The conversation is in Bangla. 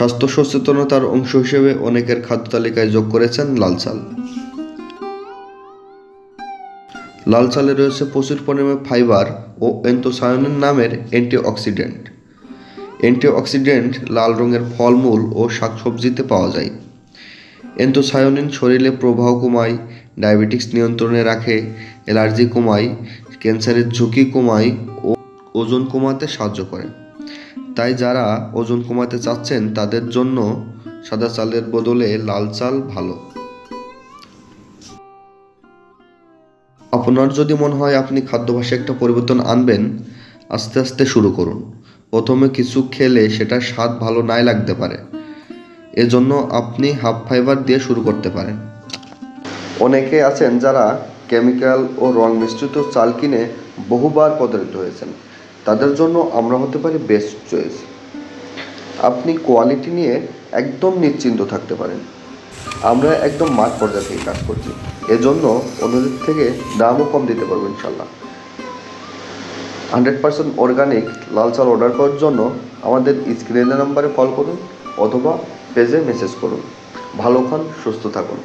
স্বাস্থ্য সচেতনতার অংশ হিসেবে অনেকের খাদ্য তালিকায় যোগ করেছেন লাল চাল। লাল চালে রয়েছে প্রচুর পরিমাণে ফাইবার ও অ্যান্থোসায়ানিন নামের অ্যান্টিঅক্সিডেন্ট। অ্যান্টিঅক্সিডেন্ট লাল রঙের ফলমূল ও শাকসবজিতে পাওয়া যায়। অ্যান্থোসায়ানিন শরীরে প্রবাহ কমায়, ডায়াবেটিস নিয়ন্ত্রণে রাখে, অ্যালার্জি কমায়, ক্যান্সারের ঝুঁকি কমায় ও ওজন কমাতে সাহায্য করে। তাই যারা ওজন কমাতে চাচ্ছেন তাদের জন্য সাদা চালের বদলে লাল চাল ভালো। আপনার যদি মনে হয় আপনি খাদ্যাভ্যাসে একটা পরিবর্তন আনবেন, আস্তে আস্তে শুরু করুন। প্রথমে কিছু খেলে সেটার স্বাদ ভালো নাই লাগতে পারে, এজন্য আপনি হাফ ফাইবার দিয়ে শুরু করতে পারেন। অনেকে আছেন যারা কেমিক্যাল ও রং মিশ্রিত চাল কিনে বহুবার প্রতারিত হয়েছেন, তাদের জন্য আমরা হতে পারি বেস্ট চয়েস। আপনি কোয়ালিটি নিয়ে একদম নিশ্চিন্ত থাকতে পারেন। আমরা একদম মাঠ পর্যায়ে থেকে কাজ করছি, এজন্য অন্যদের থেকে দামও কম দিতে পারবো ইনশাল্লাহ। 100% অর্গানিক লাল চাল অর্ডার করার জন্য আমাদের স্ক্রিনের নাম্বারে কল করুন অথবা পেজে মেসেজ করুন। ভালো খান, সুস্থ থাকুন।